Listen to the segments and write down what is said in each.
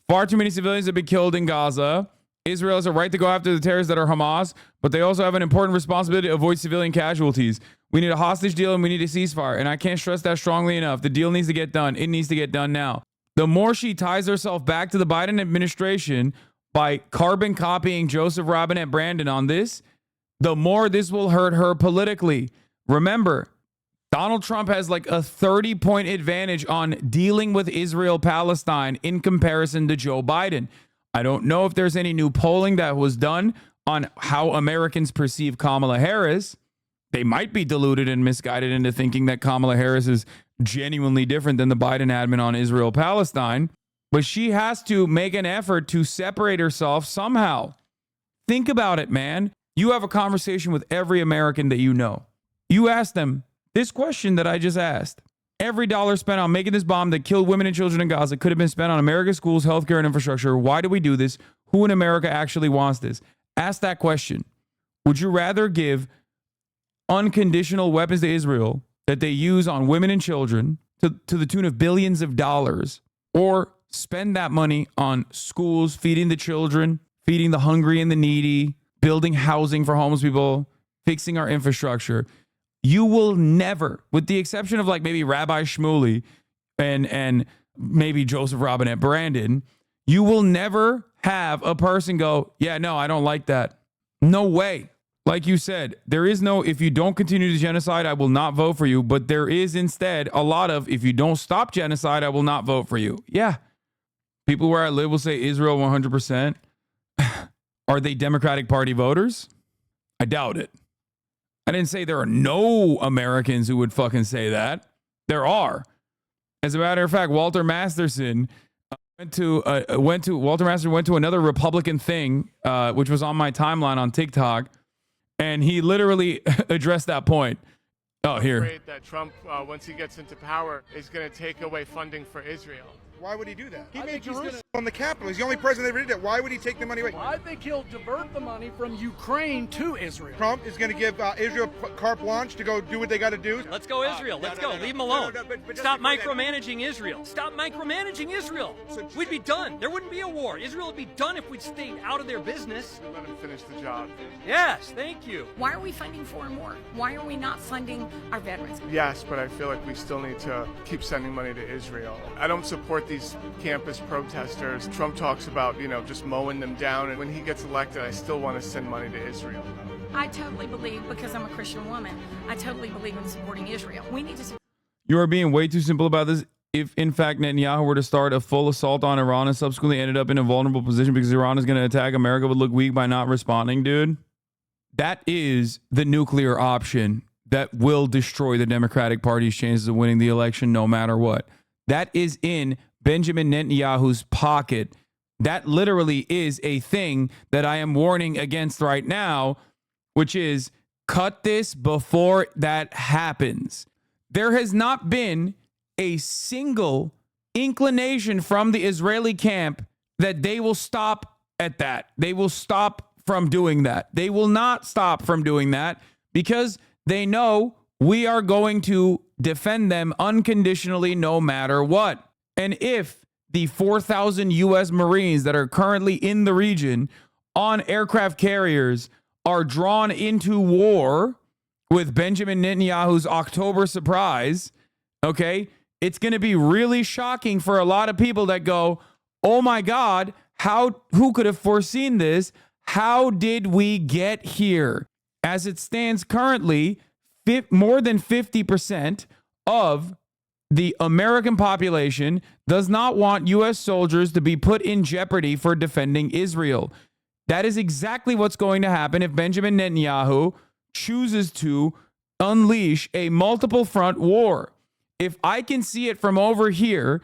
Far too many civilians have been killed in Gaza. Israel has a right to go after the terrorists that are Hamas, but they also have an important responsibility to avoid civilian casualties. We need a hostage deal and we need a ceasefire. And I can't stress that strongly enough. The deal needs to get done. It needs to get done now. The more she ties herself back to the Biden administration by carbon copying Joseph Robinette Brandon on this, the more this will hurt her politically. Remember, Donald Trump has like a 30-point advantage on dealing with Israel-Palestine in comparison to Joe Biden. I don't know if there's any new polling that was done on how Americans perceive Kamala Harris. They might be deluded and misguided into thinking that Kamala Harris is genuinely different than the Biden admin on Israel-Palestine. But she has to make an effort to separate herself somehow. Think about it, man. You have a conversation with every American that you know. You ask them this question that I just asked. Every dollar spent on making this bomb that killed women and children in Gaza could have been spent on America's schools, healthcare, and infrastructure. Why do we do this? Who in America actually wants this? Ask that question. Would you rather give unconditional weapons to Israel that they use on women and children to the tune of billions of dollars, or spend that money on schools, feeding the children, feeding the hungry and the needy, building housing for homeless people, fixing our infrastructure? You will never, with the exception of like maybe Rabbi Shmuley and maybe Joseph Robinette Brandon, you will never have a person go, yeah, no, I don't like that. No way. Like you said, there is no, if you don't continue the genocide, I will not vote for you. But there is instead a lot of, if you don't stop genocide, I will not vote for you. Yeah. People where I live will say Israel 100%. Are they Democratic Party voters? I doubt it. I didn't say there are no Americans who would fucking say that. There are. As a matter of fact, Walter Masterson went to another Republican thing, which was on my timeline on TikTok, and he literally addressed that point. Oh, here. I'm afraid that Trump, once he gets into power, is going to take away funding for Israel. Why would he do that? He made Jerusalem on the Capitol. He's the only president that ever did that. Why would he take the money away? Well, I think he'll divert the money from Ukraine to Israel. Trump is going to give Israel carte blanche to go do what they got to do. Let's go Israel. Let's go. Leave him alone. Stop micromanaging Israel. Stop micromanaging Israel. We'd be done. There wouldn't be a war. Israel would be done if we'd stayed out of their business. Let him finish the job. Yes, thank you. Why are we funding foreign war? Why are we not funding our veterans? Yes, but I feel like we still need to keep sending money to Israel. I don't support these campus protesters. Trump talks about, just mowing them down. And when he gets elected, I still want to send money to Israel. I totally believe, because I'm a Christian woman, I totally believe in supporting Israel. We need to. You are being way too simple about this. If, in fact, Netanyahu were to start a full assault on Iran and subsequently ended up in a vulnerable position because Iran is going to attack, America would look weak by not responding, dude. That is the nuclear option that will destroy the Democratic Party's chances of winning the election no matter what. That is in Benjamin Netanyahu's pocket. That literally is a thing that I am warning against right now, which is cut this before that happens. There has not been a single inclination from the Israeli camp that they will stop at that. They will stop from doing that. They will not stop from doing that because they know we are going to defend them unconditionally no matter what. And if the 4,000 U.S. Marines that are currently in the region on aircraft carriers are drawn into war with Benjamin Netanyahu's October surprise, okay, it's going to be really shocking for a lot of people that go, oh my God, who could have foreseen this? How did we get here? As it stands currently, more than 50% of the American population does not want U.S. soldiers to be put in jeopardy for defending Israel. That is exactly what's going to happen if Benjamin Netanyahu chooses to unleash a multiple front war. If I can see it from over here,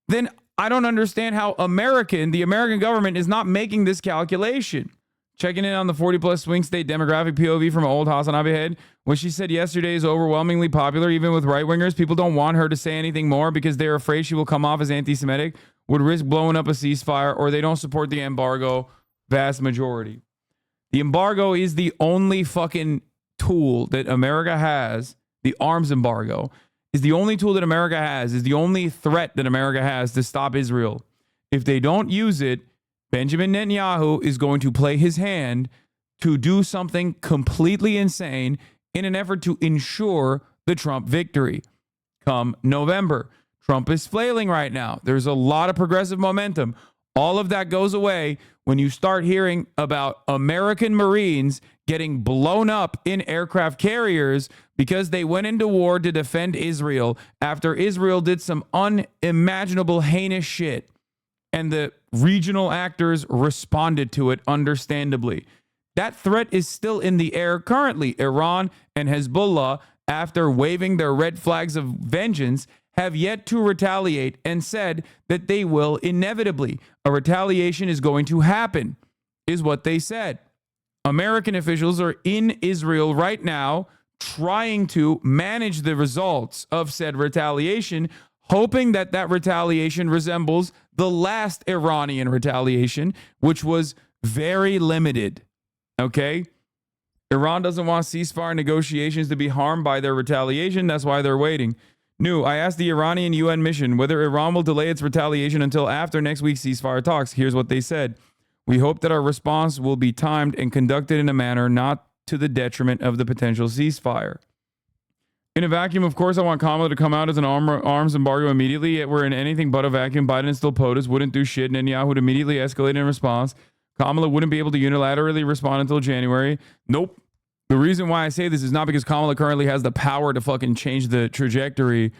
then I don't understand how the American government is not making this calculation. Checking in on the 40-plus swing state demographic POV from old Hasanabi head. What she said yesterday is overwhelmingly popular, even with right-wingers. People don't want her to say anything more because they're afraid she will come off as anti-Semitic, would risk blowing up a ceasefire, or they don't support the embargo, vast majority. The embargo is the only fucking tool that America has. The arms embargo is the only tool that America has, is the only threat that America has to stop Israel. If they don't use it, Benjamin Netanyahu is going to play his hand to do something completely insane in an effort to ensure the Trump victory come November. Trump is flailing right now. There's a lot of progressive momentum. All of that goes away when you start hearing about American Marines getting blown up in aircraft carriers because they went into war to defend Israel after Israel did some unimaginable heinous shit. And the regional actors responded to it understandably. That threat is still in the air currently. Iran and Hezbollah, after waving their red flags of vengeance, have yet to retaliate and said that they will inevitably. A retaliation is going to happen, is what they said. American officials are in Israel right now trying to manage the results of said retaliation, hoping that that retaliation resembles the last Iranian retaliation, which was very limited. Okay? Iran doesn't want ceasefire negotiations to be harmed by their retaliation. That's why they're waiting. I asked the Iranian UN mission whether Iran will delay its retaliation until after next week's ceasefire talks. Here's what they said. We hope that our response will be timed and conducted in a manner not to the detriment of the potential ceasefire. In a vacuum, of course, I want Kamala to come out as an arms embargo immediately. Yet we're in anything but a vacuum. Biden and still POTUS wouldn't do shit. Netanyahu would immediately escalate in response. Kamala wouldn't be able to unilaterally respond until January. Nope. The reason why I say this is not because Kamala currently has the power to fucking change the trajectory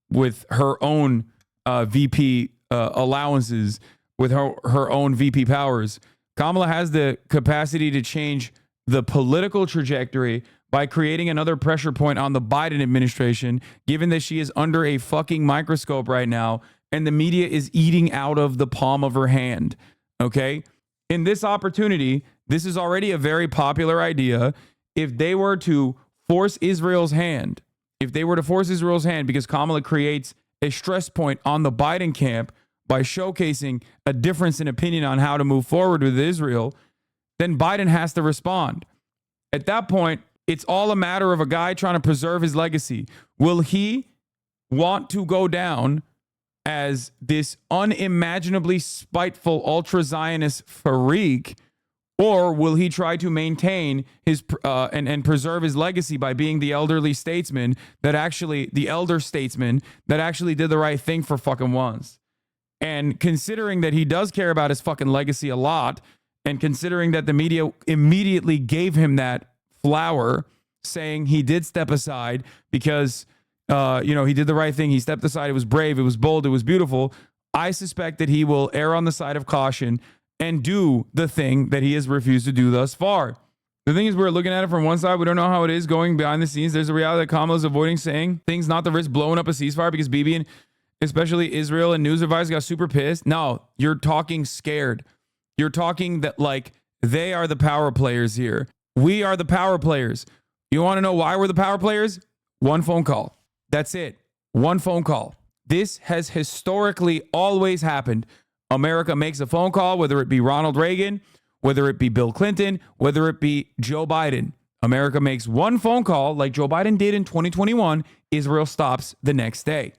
with her own VP allowances, with her own VP powers. Kamala has the capacity to change the political trajectory by creating another pressure point on the Biden administration, given that she is under a fucking microscope right now and the media is eating out of the palm of her hand. Okay? In this opportunity, this is already a very popular idea. If they were to force Israel's hand, because Kamala creates a stress point on the Biden camp by showcasing a difference in opinion on how to move forward with Israel, then Biden has to respond. At that point, it's all a matter of a guy trying to preserve his legacy. Will he want to go down as this unimaginably spiteful ultra-Zionist freak, or will he try to maintain his and preserve his legacy by being the elder statesman that actually did the right thing for fucking once? And considering that he does care about his fucking legacy a lot, and considering that the media immediately gave him that flower, saying he did step aside because, he did the right thing. He stepped aside. It was brave. It was bold. It was beautiful. I suspect that he will err on the side of caution and do the thing that he has refused to do thus far. The thing is, we're looking at it from one side. We don't know how it is going behind the scenes. There's a reality that Kamala's avoiding saying things not to risk blowing up a ceasefire because Bibi and especially Israel and news advisors got super pissed. No, you're talking scared. You're talking that like they are the power players here. We are the power players. You want to know why we're the power players? One phone call. That's it. One phone call. This has historically always happened. America makes a phone call, whether it be Ronald Reagan, whether it be Bill Clinton, whether it be Joe Biden. America makes one phone call like Joe Biden did in 2021. Israel stops the next day.